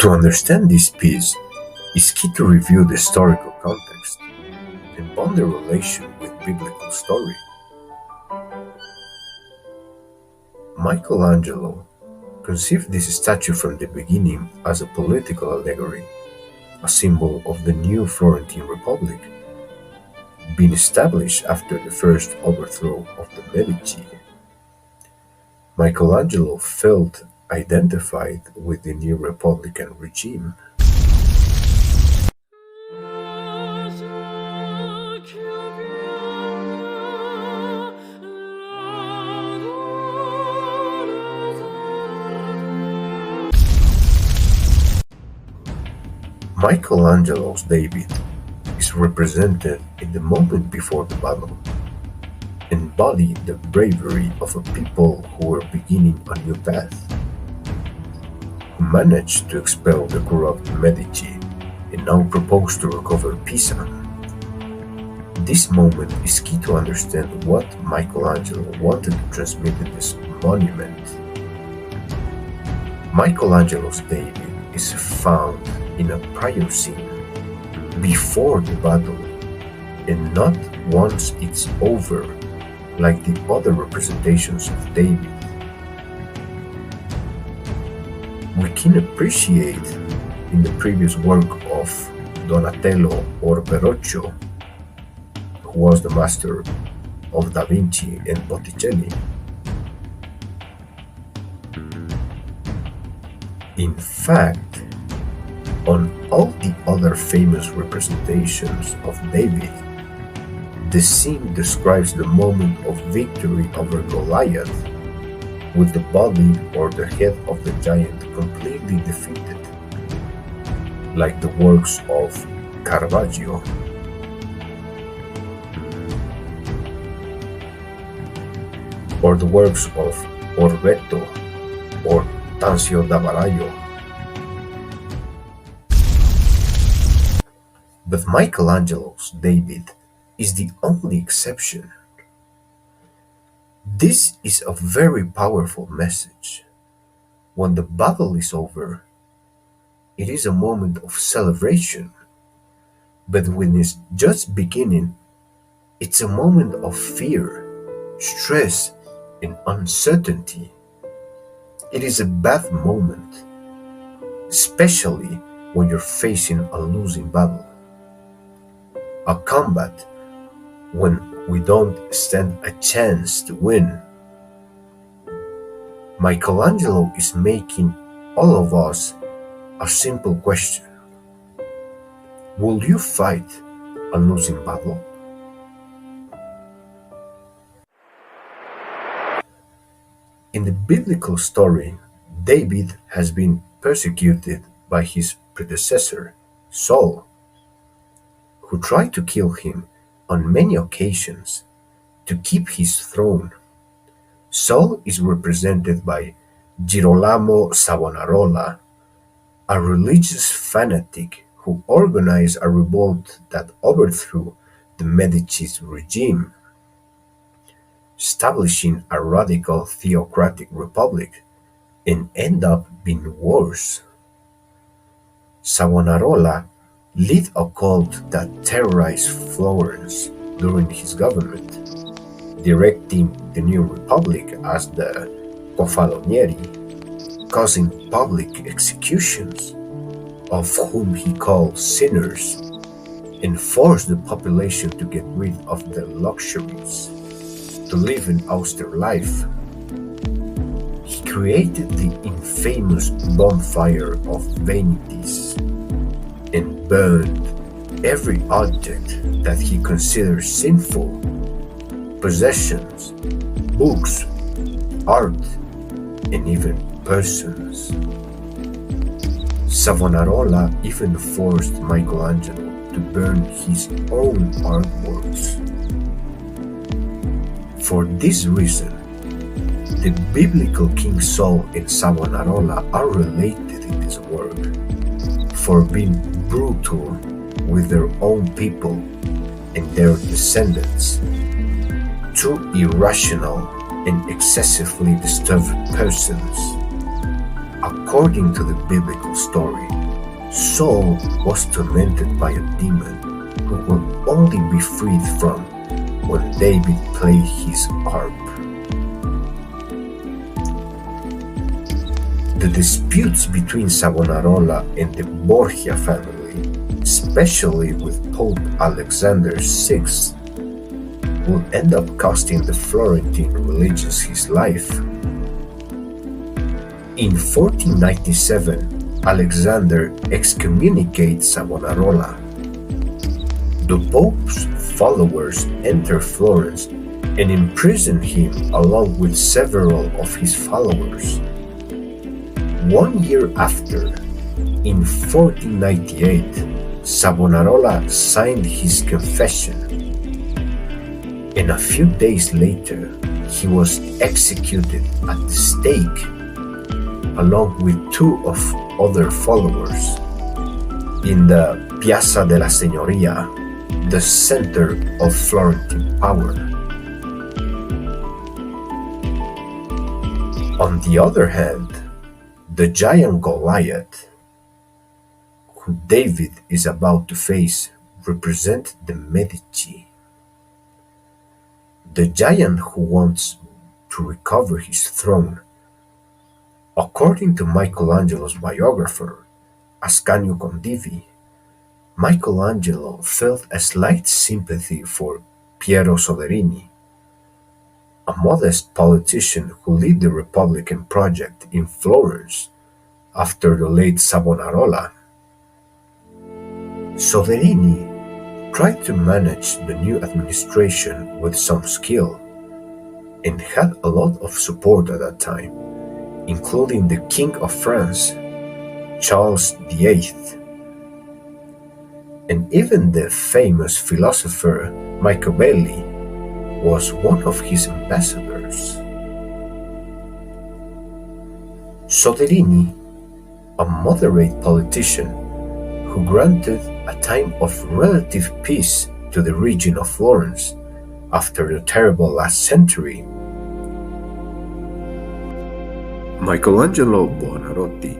To understand this piece, it's key to review the historical context and bond the relation with biblical story. Michelangelo conceived this statue from the beginning as a political allegory, a symbol of the new Florentine Republic, being established after the first overthrow of the Medici. Michelangelo felt identified with the new republican regime. Michelangelo's David is represented in the moment before the battle, embody the bravery of a people who were beginning a new path, who managed to expel the corrupt Medici and now propose to recover Pisa. This moment is key to understand what Michelangelo wanted to transmit in this monument. Michelangelo's David is found in a prior scene, before the battle, and not once it's over, like the other representations of David. We can appreciate in the previous work of Donatello or Verrocchio, who was the master of Da Vinci and Botticelli. In fact, on all the other famous representations of David, the scene describes the moment of victory over Goliath, with the body or the head of the giant completely defeated, like the works of Caravaggio. Or the works of Orvetto or Tancio da Varallo. But Michelangelo's David is the only exception. This is a very powerful message. When the battle is over, it is a moment of celebration. But when it's just beginning, it's a moment of fear, stress, and uncertainty. It is a bad moment, especially when you're facing a losing battle. A combat when we don't stand a chance to win. Michelangelo is making all of us a simple question. Will you fight a losing battle? In the biblical story, David has been persecuted by his predecessor, Saul, who tried to kill him on many occasions to keep his throne. Saul is represented by Girolamo Savonarola, a religious fanatic who organized a revolt that overthrew the Medici's regime, establishing a radical theocratic republic, and ended up being worse. Savonarola led a cult that terrorized Florence during his government, directing the new republic as the Confalonieri, causing public executions, of whom he called sinners, and forced the population to get rid of their luxuries, to live an austere life. He created the infamous bonfire of vanities and burned every object that he considered sinful, possessions, books, art, and even persons. Savonarola even forced Michelangelo to burn his own artworks. For this reason, the biblical King Saul and Savonarola are related in this work, for being brutal with their own people and their descendants, two irrational and excessively disturbed persons, a According to the biblical story, Saul was tormented by a demon who could only be freed from when David played his harp. The disputes between Savonarola and the Borgia family, especially with Pope Alexander VI, would end up costing the Florentine religions his life. In 1497, Alexander excommunicates Savonarola. The Pope's followers enter Florence and imprison him along with several of his followers. 1 year after, in 1498, Savonarola signed his confession, and a few days later he was executed at the stake along with two of other followers in the Piazza della Signoria, the center of Florentine power. On the other hand, the giant Goliath, who David is about to face, represents the Medici. The giant who wants to recover his throne. According to Michelangelo's biographer, Ascanio Condivi, Michelangelo felt a slight sympathy for Piero Soderini, a modest politician who led the Republican project in Florence after the late Savonarola. Soderini tried to manage the new administration with some skill and had a lot of support at that time, including the King of France, Charles VIII, and even the famous philosopher Machiavelli was one of his ambassadors. Soderini, a moderate politician who granted a time of relative peace to the region of Florence after the terrible last century. Michelangelo Buonarroti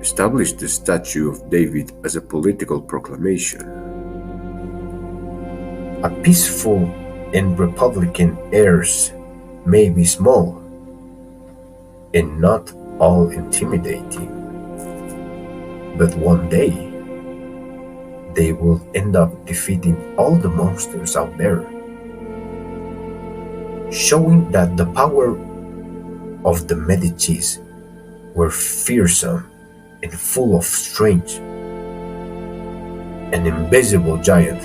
established the statue of David as a political proclamation. A peaceful and republican heirs may be small and not all intimidating, but one day they will end up defeating all the monsters out there, showing that the power of the Medicis were fearsome and full of strength. An invisible giant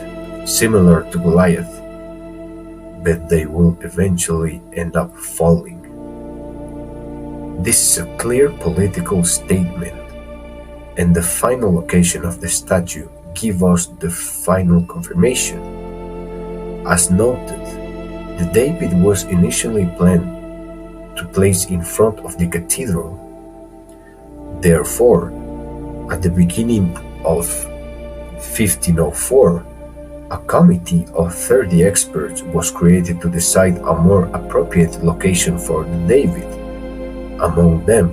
similar to Goliath, but they will eventually end up falling. This is a clear political statement, and the final location of the statue gives us the final confirmation. As noted, the David was initially planned to place in front of the cathedral. Therefore, at the beginning of 1504, a committee of 30 experts was created to decide a more appropriate location for the David. Among them,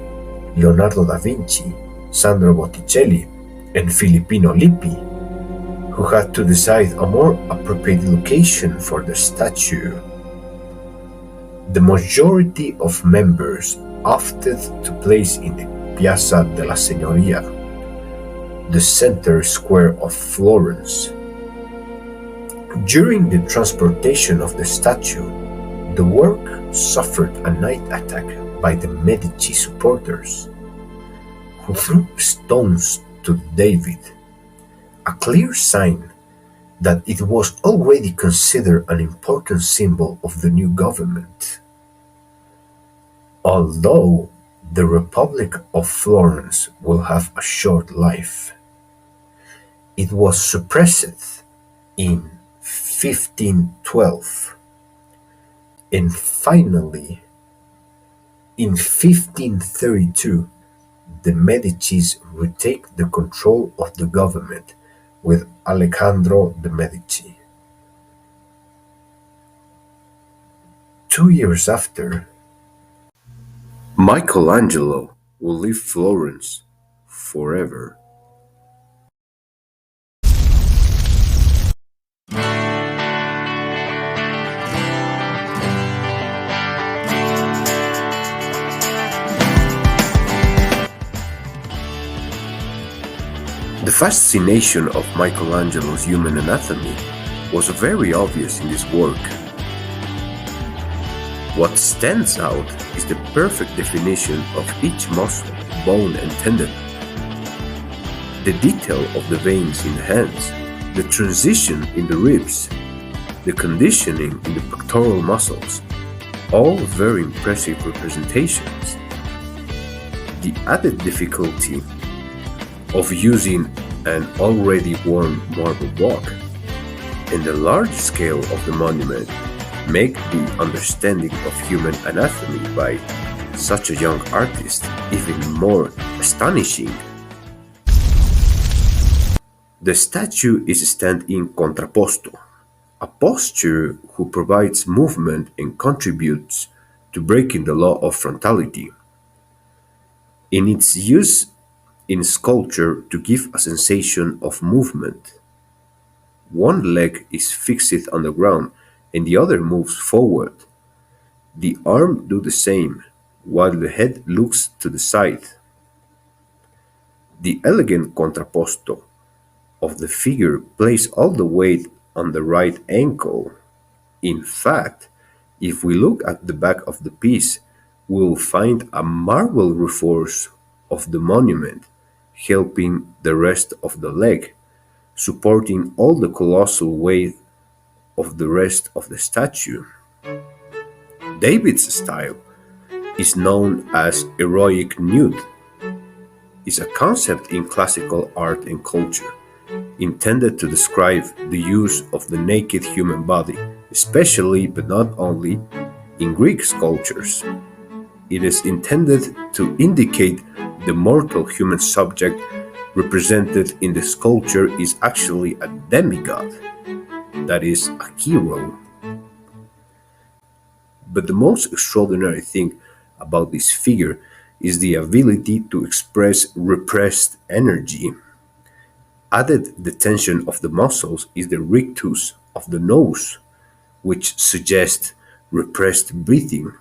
Leonardo da Vinci, Sandro Botticelli, and Filippino Lippi, who had to decide a more appropriate location for the statue. The majority of members opted to place in the Piazza della Signoria, the center square of Florence. During the transportation of the statue, the work suffered a night attack by the Medici supporters, who threw stones to David, a clear sign that it was already considered an important symbol of the new government. Although the Republic of Florence will have a short life, it was suppressed in 1512, and finally, in 1532, the Medicis retake the control of the government with Alejandro de' Medici. 2 years after, Michelangelo will leave Florence forever. The fascination of Michelangelo's human anatomy was very obvious in this work. What stands out is the perfect definition of each muscle, bone and tendon. The detail of the veins in the hands, the transition in the ribs, the conditioning in the pectoral muscles, all very impressive representations. The added difficulty of using an already worn marble block and the large scale of the monument make the understanding of human anatomy by such a young artist even more astonishing. The statue is stand in contrapposto, a posture who provides movement and contributes to breaking the law of frontality. In its use in sculpture to give a sensation of movement. One leg is fixed on the ground and the other moves forward. The arm do the same, while the head looks to the side. The elegant contrapposto of the figure places all the weight on the right ankle. In fact, if we look at the back of the piece, we will find a marble reinforce of the monument, helping the rest of the leg, supporting all the colossal weight of the rest of the statue. David's style is known as heroic nude, is a concept in classical art and culture intended to describe the use of the naked human body, especially but not only in Greek sculptures. It is intended to indicate the mortal human subject represented in the sculpture is actually a demigod, that is, a hero. But the most extraordinary thing about this figure is the ability to express repressed energy. Added the tension of the muscles is the rictus of the nose, which suggests repressed breathing,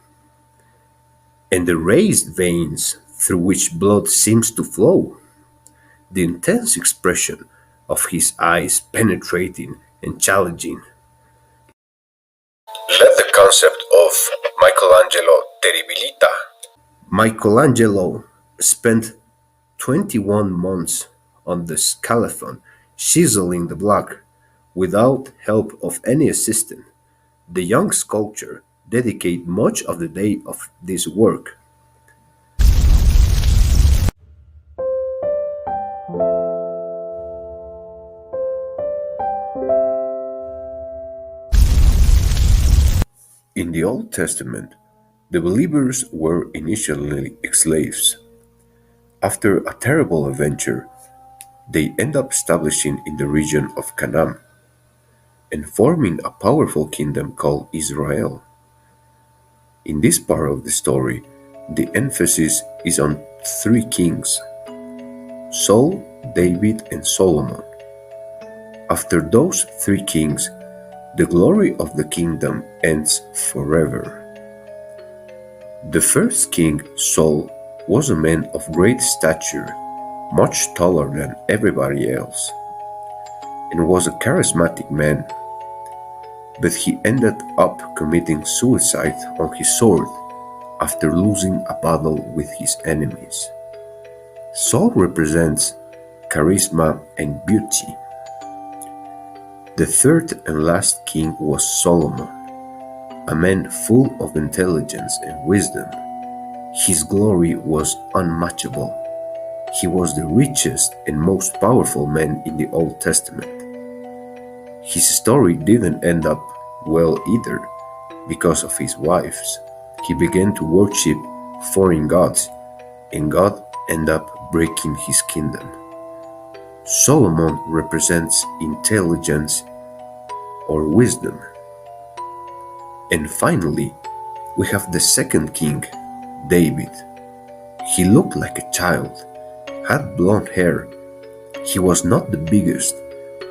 and the raised veins through which blood seems to flow. The intense expression of his eyes penetrating and challenging. Let the concept of Michelangelo terribilita. Michelangelo spent 21 months on the scaffold chiseling the block without help of any assistant. The young sculptor dedicated much of the day of this work. In the Old Testament, the believers were initially slaves. After a terrible adventure, they end up establishing in the region of Canaan and forming a powerful kingdom called Israel. In this part of the story, the emphasis is on three kings: Saul, David, and Solomon. After those three kings, the glory of the kingdom ends forever. The first king, Saul, was a man of great stature, much taller than everybody else, and was a charismatic man. But he ended up committing suicide on his sword after losing a battle with his enemies. Saul represents charisma and beauty. The third and last king was Solomon, a man full of intelligence and wisdom. His glory was unmatchable. He was the richest and most powerful man in the Old Testament. His story didn't end up well either because of his wives. He began to worship foreign gods, and God ended up breaking his kingdom. Solomon represents intelligence or wisdom. And finally, we have the second king, David. He looked like a child, had blonde hair. He was not the biggest,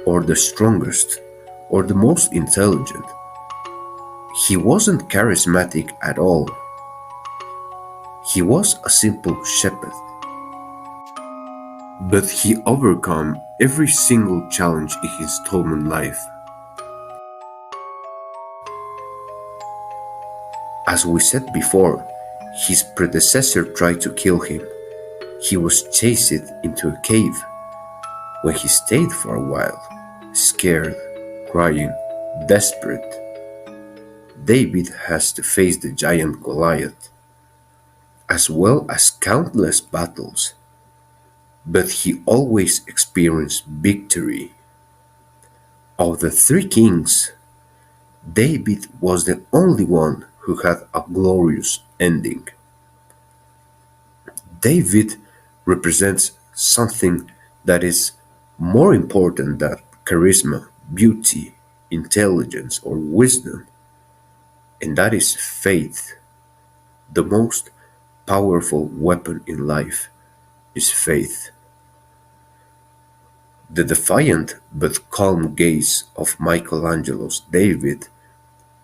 or the strongest, or the most intelligent. He wasn't charismatic at all. He was a simple shepherd. But he overcome every single challenge in his Tolman life. As we said before, his predecessor tried to kill him. He was chased into a cave. When he stayed for a while, scared, crying, desperate, David has to face the giant Goliath, as well as countless battles, but he always experienced victory. Of the three kings, David was the only one who had a glorious ending. David represents something that is more important than charisma, beauty, intelligence, or wisdom, and that is faith. The most powerful weapon in life is faith. The defiant but calm gaze of Michelangelo's David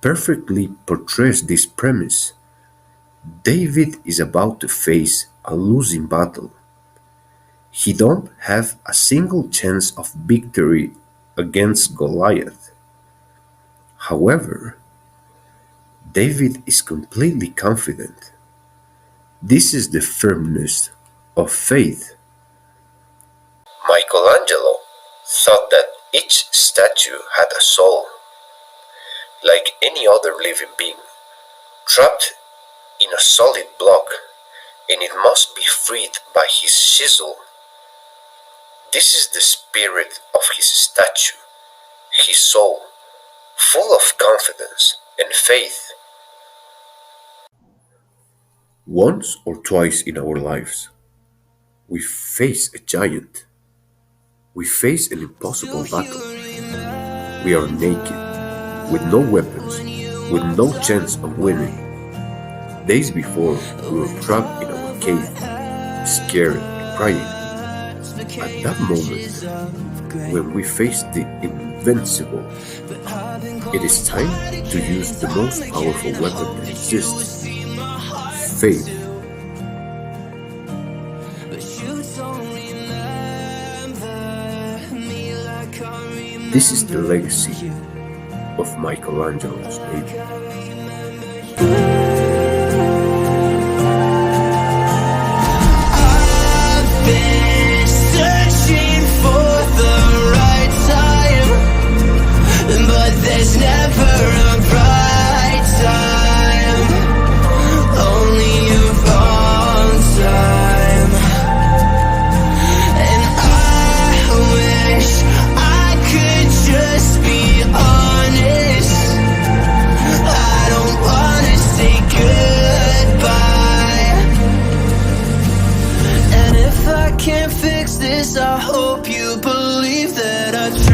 perfectly portrays this premise. David is about to face a losing battle. He don't have a single chance of victory against Goliath. However, David is completely confident. This is the firmness of faith. Michelangelo thought that each statue had a soul, like any other living being, trapped in a solid block, and it must be freed by his chisel. This is the spirit of his statue, his soul, full of confidence and faith. Once or twice in our lives, we face a giant. We face an impossible battle. We are naked, with no weapons, with no chance of winning. Days before, we were trapped in our cave, scared and crying. At that moment, when we face the invincible, it is time to use the most powerful weapon that exists, faith. This is the legacy of Michelangelo's David. There's never a right time, only a wrong time. And I wish I could just be honest. I don't wanna say goodbye. And if I can't fix this, I hope you believe that I tried.